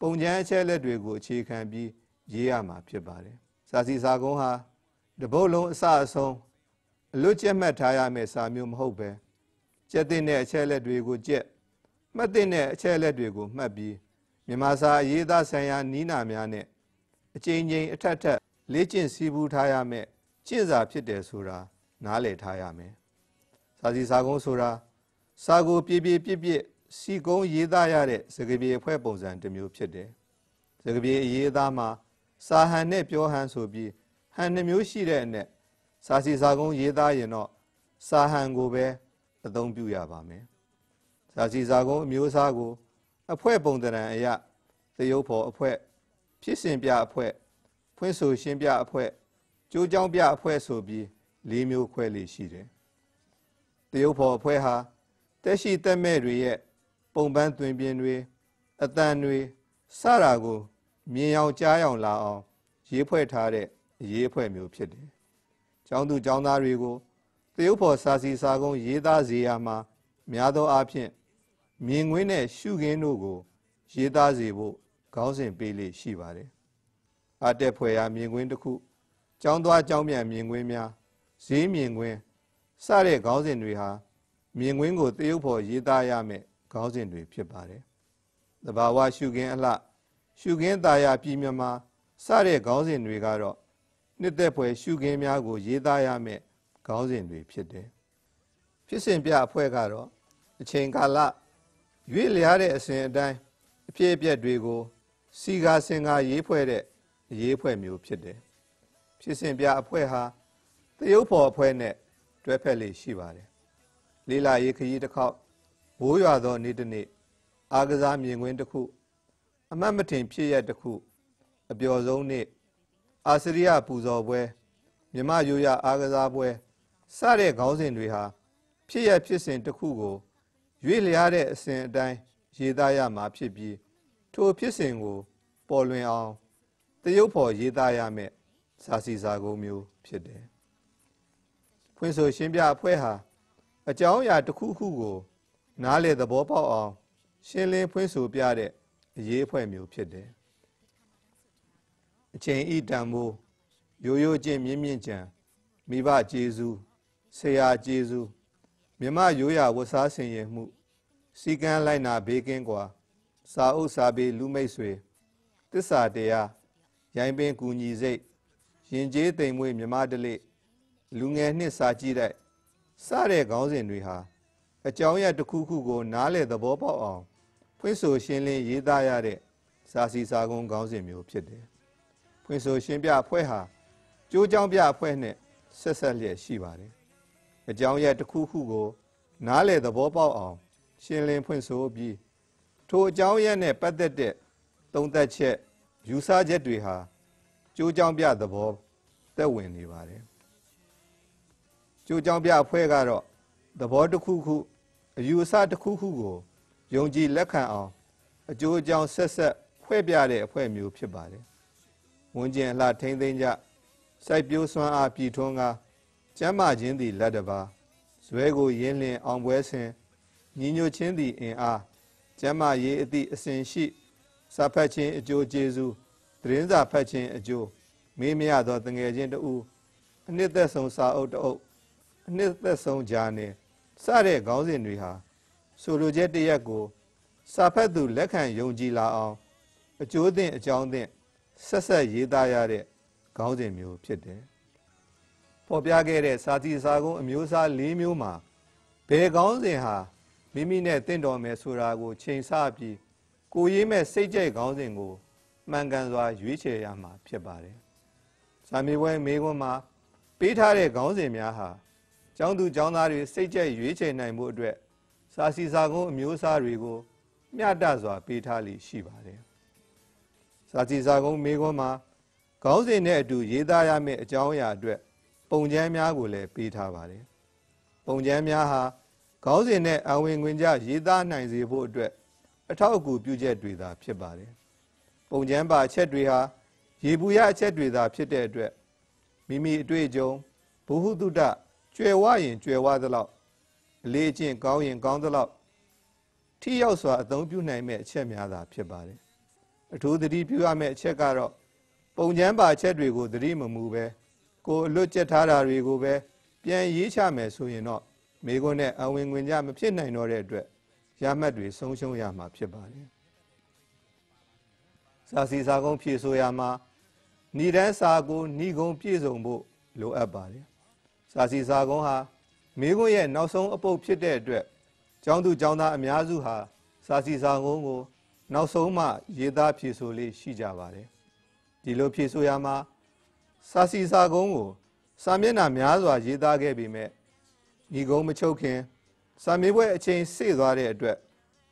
ပုံချမ်းအချက်လက်တွေကိုအခြေခံပြီးရေးရမှာဖြစ်ပါတယ်။စာစီစာကုန်းဟာတပုတ်လုံးအစအဆုံးအလွတ်ကျက်မှတ်ထားရမယ့်စာမျိုးမဟုတ်ပဲကျက်တဲ့အချက်လက်တွေကိုကျက်မှတ်တဲ့အချက်လက်တွေကိုမှတ်ပြီးမြန်မာစာအရေးသားဆိုင်ရာနီးနာများနဲ့အကြိမ်ကြိမ်အထက်ထက်လေ့ကျင့်စည်းပူးထားရမယ့်ကျင့်စာဖြစ်တယ်ဆိုတာနားလည်ထားရမယ်။စာစီစာကုန်းဆိုတာစာကိုပြည့်စီကုန်းရေးသားရတဲ့စကားပြေအဖွဲ့ပုံစံတစ်မျိုးဖြစ်တယ်။စကားပြေအရေးသားမှာစာဟန်နဲ့ပြောဟန်ဆိုပြီးဟန်2မျိုးရှိတဲ့အနက်စာစီစာကုန်းရေးသားရင်တော့စာဟန်ကိုပဲအသုံးပြုရပါမယ်။စာစီစာကုန်းအမျိုးအစားကိုအဖွဲ့ပုံသဏ္ဍာန်အရသရုပ်ဖော်အဖွဲ့ဖြစ်စဉ်ပြအဖွဲ့ဖွင့်ဆိုရှင်းပြအဖွဲ့ကျိုးကြောင်းပြအဖွဲ့ဆိုပြီး၄မျိုးခွဲလေးရှိတယ်။သရုပ်ဖော်အဖွဲ့ဟာတက်ရှိတက်မဲ့တွေရဲ့ပုံပန်းသွင်ပြင်တွေအတန်တွေစတာကိုမြင်အောင်ကြားအောင်လာအောင်ရေးဖွဲ့ထားတဲ့အရေးအဖွဲ့မျိုးဖြစ်တယ်။ကျောင်းသူကျောင်းသားတွေကိုသရုပ်ဖော်စာစီစာကုန်းရေးသားစေရမှာများသောအားဖြင့်မြင်ကွင်းနဲ့ရှုခင်းတို့ကိုရေးသားစေဖို့ခေါင်းစဉ်ပေးလေးရှိပါတယ်။အတက်ဖွယ်ရာမြင်ကွင်းတစ်ခုကျောင်းသွားကျောင်းပြန်မြင်ကွင်းများဈေးမြင်ကွင်းစတဲ့ခေါင်းစဉ်တွေဟာမြင်ကွင်းကိုသရုပ်ဖော်ရေးသားရမယ့်ခေါင်းစဉ်တွေဖြစ်ပါတယ်။သဘာဝရှုခင်းအလှရှုခင်းသားရပြည်မြမာစတဲ့ခေါင်းစဉ်တွေကတော့နှစ်သက်ဖွယ်ရှုခင်းများကိုရေးသားရမယ့်ခေါင်းစဉ်တွေဖြစ်တယ်။ဖြစ်စဉ်ပြအဖွဲ့ကတော့အချိန်ကာလရွေ့လျားတဲ့အစဉ်အတိုင်းအဖြစ်အပျက်တွေကိုစီကာစင်ကာရေးဖွဲ့တဲ့အရေးဖွဲ့မျိုးဖြစ်တယ်။ဖြစ်စဉ်ပြအဖွဲ့ဟာသရုပ်ဖော်အဖွဲ့နဲ့ တွဲဖက်လေရှိပါတယ်လေးလာရေးခရီးတစ်ခေါက်ဝိုးရွာသောနေ့တစ်နေ့အားကစားမြင်ကွင်းတစ်ခုအမှတ်မထင်ဖြစ်ရတစ်ခုအပျော်ဆုံးနေ့အာစရိယပူဇော်ပွဲမြမရိုးရအားကစားပွဲစတဲ့ခေါင်းစဉ်တွေဟာဖြစ်ရဖြစ်စဉ်တစ်ခုကိုရွေ့လျားတဲ့အစဉ်အတိုင်းရေးသားရမှာဖြစ်ပြီးထိုဖြစ်စဉ်ကိုပေါ်လွင်အောင်တရုပ်ဖော်ရေးသားရမယ်စာစီစာကုန်းမျိုးဖြစ်တယ်ဖွင့်ဆိုရှင်းပြအဖွဲ့ဟာအကြောင်းအရာတစ်ခုခုကိုနားလေသဘောပေါက်အောင်ရှင်းလင်းဖွင့်ဆိုပြတဲ့အရေးအဖွဲ့မျိုးဖြစ်တယ်အချိန်ဤတန်မိုးရိုးရိုးချင်းမြင့်မြင့်ကြံမိဘကျေးဇူးဆရာကျေးဇူးမြမရိုးရာဝတ်စားဆင်ရင်မှုစီကံလိုက်နာဘေးကင်းกว่าစာအုပ်စာပေလူမိတ်ဆွေတစ္ဆာတရားရိုင်းပင်ကူညီစိတ်ရင်ကျေးသိမ်မွေ့မြမတလေလူငယ်နှစ်စာကြည့်တဲ့စတဲ့ခေါင်းစဉ်တွေဟာအကြောင်းအရာတစ်ခုခုကိုနားလည်သဘောပေါက်အောင်ဖွင့်ဆိုရှင်းလင်းရေးသားရတဲ့စာစီစာကုန်းခေါင်းစဉ်မျိုးဖြစ်တယ်ဖွင့်ဆိုရှင်းပြအဖွဲ့ဟာကျိုးကြောင်းပြအဖွဲ့နဲ့ဆက်ဆက်လျက်ရှိပါတယ်အကြောင်းအရာတစ်ခုခုကိုနားလည်သဘောပေါက်အောင်ရှင်းလင်းဖွင့်ဆိုပြီးထိုအကြောင်းအရာနဲ့ပတ်သက်တဲ့သုံးသပ်ချက်ယူဆချက်တွေဟာကျိုးကြောင်းပြသဘောသက်ဝင်နေပါတယ်ကျိုးကြောင်းပြအဖွဲ့ကတော့သဘောတစ်ခုခုအယူအဆတစ်ခုခုကိုယုံကြည်လက်ခံအောင်အကျိုးအကြောင်းဆက်ဆက်ဖွဲ့ပြတဲ့အဖွဲ့မျိုးဖြစ်ပါတယ်ဝန်ကျင်အလှထိမ့်သိမ်းကြစိုက်ပျိုးစွမ်းအားပြည်ထွန်းကားကျမ်းမာခြင်းသည်လက်တပါဇွဲကိုရင်းလင်းအောင်ပွဲစဉ်ညီညွတ်ခြင်းသည်အင်အားကျမ်းမာရေးအသည့်အစဉ်ရှိစာဖတ်ခြင်းအကျိုးကျေးဇူးသတင်းစာဖတ်ခြင်းအကျိုးမေးမရသောတငယ်ချင်းတဦးအနှစ်သက်ဆုံးစာအုပ်တအုပ်အနှစ်သက်ဆုံးဂျာနယ်စတဲ့ခေါင်းစဉ်တွေဟာဆိုလိုချက်တရက်ကိုစာဖတ်သူလက်ခံယုံကြည်လာအောင်အကျိုးသင့်အကြောင်းသင့်ဆက်ဆက်ရေးသားရတဲ့ခေါင်းစဉ်မျိုးဖြစ်တယ်ပေါ်ပြခဲ့တဲ့စာတီစာကုန်းအမျိုးအစား၄မျိုးမှာဘယ်ခေါင်းစဉ်ဟာမိမိနဲ့တင့်တော်မယ်ဆိုတာကိုချိန်ဆပြီးကိုရေးမဲ့စိတ်ကြိုက်ခေါင်းစဉ်ကိုမှန်ကန်စွာရွေးချယ်ရမှာဖြစ်ပါတယ်စာမေးပွဲမေးခွန်းမှာပေးထားတဲ့ခေါင်းစဉ်များဟာကျောင်းသူကျောင်းသားတွေစိတ်ကြိုက်ရွေးချယ်နိုင်မှုအတွက်စာစီစာကုန်းအမျိုးအစားတွေကိုမျှတစွာပေးထားလိရှိပါတယ်စာစီစာကုန်းမေးခွန်းမှာခေါင်းစဉ်နဲ့အတူရေးသားရမယ့်အကြောင်းအရာအတွက်ပုံကျမ်းများကိုလည်းပေးထားပါတယ်ပုံကျမ်းများဟာခေါင်းစဉ်နဲ့အဝင်ခွင်ကြရေးသားနိုင်စေဖို့အတွက်အထောက်အကူပြုချက်တွေသာဖြစ်ပါတယ်ပုံကျမ်းပါအချက်တွေဟာရေဘူးရအချက်တွေသာဖြစ်တဲ့အတွက်မိမိအတွေ့အကြုံဘုဟုတုတကျွယ်ဝရင်ကျွယ်ဝသလောက်အလေးအကျင့်ကောင်းရင်ကောင်းသလောက်ထိရောက်စွာအသုံးပြုနိုင်မဲ့အချက်များသာဖြစ်ပါတယ်အထူးသတိပြုရမယ့်အချက်ကတော့ပုံကျမ်းပါအချက်တွေကိုသတိမမူပဲကိုအလွတ်ကျက်ထားတာတွေကိုပဲပြန်ရေးချမယ်ဆိုရင်တော့မိခွန်းနဲ့အဝင်ခွင်ကြမဖြစ်နိုင်တော့တဲ့အတွက်ရမှတ်တွေဆုံးရှုံးရမှာဖြစ်ပါတယ်စာစီစာကုန်းဖြည့်ဆိုရမှာဏိဒန်းစာကိုဏိကုံပြည့်စုံဖို့လိုအပ်ပါတယ်စာစီစာကုန်းဟာမိခွန်းရဲ့နောက်ဆုံးအပုပ်ဖြစ်တဲ့အတွက်ကျောင်းသူကျောင်းသားအများစုဟာစာစီစာကုန်းကိုနောက်ဆုံးမှရေးသားဖြည့်ဆိုလေးရှိကြပါတယ်ဒီလိုဖြည့်ဆိုရမှာစာစီစာကုန်းကိုစာမျက်နှာများစွာရေးသားခဲ့ပေမဲ့ညီကုန်းမချုပ်ခင်စာမေးပွဲအချိန်စေ့သွားတဲ့အတွက်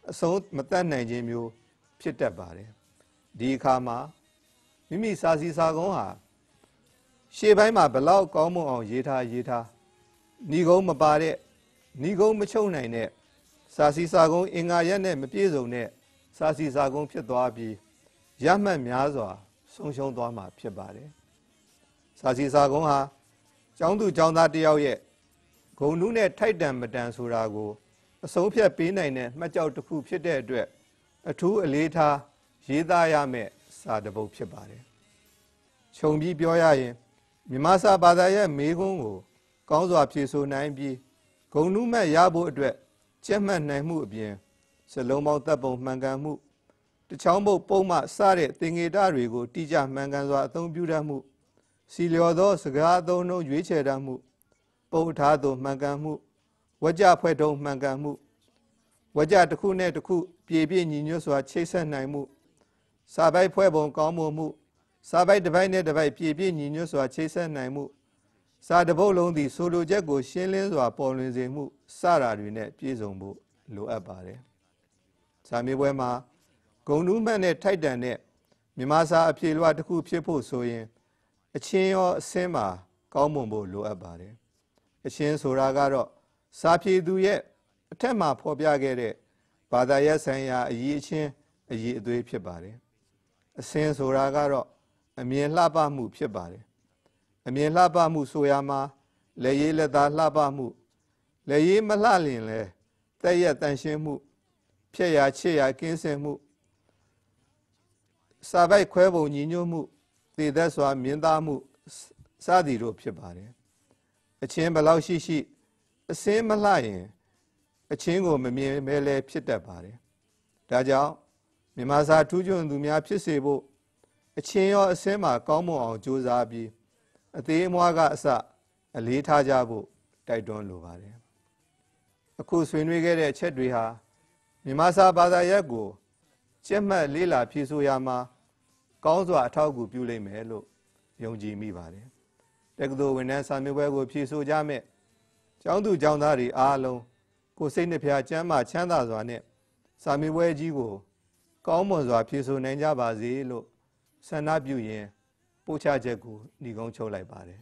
အဆုံးမတတ်နိုင်ခြင်းမျိုးဖြစ်တတ်ပါတယ်ဒီအခါမှာမိမိစာစီစာကုန်းဟာရှေ့ပိုင်းမှာဘလောက်ကောင်းမွန်အောင်ရေးထားညီကုန်းမပါတဲ့ညီကုန်းမချုပ်နိုင်တဲ့စာစီစာကုန်းအင်္ဂါရက်နဲ့မပြည့်စုံတဲ့စာစီစာကုန်းဖြစ်သွားပြီးရမှတ်များစွာဆုံးရှုံးသွားမှာဖြစ်ပါတယ်စာစီစာကုန်းဟာကျောင်းသူကျောင်းသားတယောက်ရဲ့ဂုဏ်ထူးနဲ့ထိုက်တန်မတန်ဆိုတာကိုအဆုံးဖြတ်ပေးနိုင်တဲ့မှတ်ကြောက်တစ်ခုဖြစ်တဲ့အတွက်အထူးအလေးထားရေးသားရမယ့်စာတစ်ပုဒ်ဖြစ်ပါတယ်ခြုံပြီးပြောရရင်မြန်မာစာဘာသာရဲ့မေးခွန်းကိုကောင်းစွာဖြေဆိုနိုင်ပြီးဂုဏ်ထူးမှတ်ရဖို့အတွက်ကျက်မှတ်နိုင်မှုအပြင်စလုံးပေါင်းတပ်ပုံမှန်ကန်မှုတချောင်းပုတ်ပုံမှစတဲ့သင်္ကေတတွေကိုတိကျမှန်ကန်စွာအသုံးပြုတတ်မှုစီလျော်သောစကားအသုံးနှုန်းရွေးချယ်တတ်မှုပုတ်ထားသောမှန်ကန်မှုဝကြဖွဲ့ထုံးမှန်ကန်မှုဝကြတစ်ခုနဲ့တစ်ခုပြေပြည့်ညီညွတ်စွာချိတ်ဆက်နိုင်မှုစာပိုက်ဖွဲ့ပုံကောင်းမွန်မှုစာပိုက်တစ်ပိုက်နဲ့တစ်ပိုက်ပြေပြည့်ညီညွတ်စွာချိတ်ဆက်နိုင်မှု စာတပုတ်လုံးသည်ဆိုလိုချက်ကိုရှင်းလင်းစွာပေါ်လွင်စေမှုစတာတွေနဲ့ပြည့်စုံဖို့လိုအပ်ပါတယ်စာမေးပွဲမှာဂုဏ်ထူးမှတ်နဲ့ထိုက်တန်တဲ့မြန်မာစာအဖြေလွှာတစ်ခုဖြစ်ဖို့ဆိုရင်အချင်းရောအစင်းမှာကောင်းမွန်ဖို့လိုအပ်ပါတယ်အချင်းဆိုတာကတော့စာဖြေသူရဲ့အထက်မှာဖော်ပြခဲ့တဲ့ဘာသာရပ်ဆိုင်ရာအရေးအချင်းအရေးအသွေးဖြစ်ပါတယ်အစင်းဆိုတာကတော့အမြင်လှပမှုဖြစ်ပါတယ်အမြင်လှပမှုဆိုရမှာလက်ရည်လက်သားလှပမှုလက်ရည်မလှလင်လဲတက်ရက်တန်ရှင်းမှုဖြည့်ရချစ်ရကင်းစင်မှုစာပိုက်ခွဲပုံညီညွတ်မှုတည်သက်စွာမြင်သားမှုစသည်တို့ဖြစ်ပါတယ်အချင်းဘလောက်ရှိရှိအစင်းမလှရင်အချင်းကိုမမြင်မဲလဲဖြစ်တတ်ပါတယ်ဒါကြောင့်မြန်မာစာထူးချွန်သူများဖြစ်စေဖို့အချင်းရောအစင်းမှာကောင်းမွန်အောင်ကြိုးစားပြီးအသေးအမွှားကအစအလေးထားကြဖို့တိုက်တွန်းလိုပါတယ်အခုဆွေးနွေးခဲ့တဲ့အချက်တွေဟာမြန်မာစာဘာသာရပ်ကိုကျက်မှတ်လေးလာဖြေဆိုရမှာကောင်းစွာအထောက်အကူပြုလိမ့်မယ်လို့ယုံကြည်မိပါတယ်တက္ကသိုလ်ဝန်ထမ်းစာမေးပွဲကိုဖြေဆိုကြမယ်ကျောင်းသူကျောင်းသားတွေအားလုံးကိုယ်စိတ်နှဖျားကျန်းမာချမ်းသာစွာနဲ့စာမေးပွဲကြီးကိုကောင်းမွန်စွာဖြေဆိုနိုင်ကြပါစေလို့ဆန္ဒပြုရင်းပို့ချချက်ကိုညီကုန်းချုပ်လိုက်ပါတယ်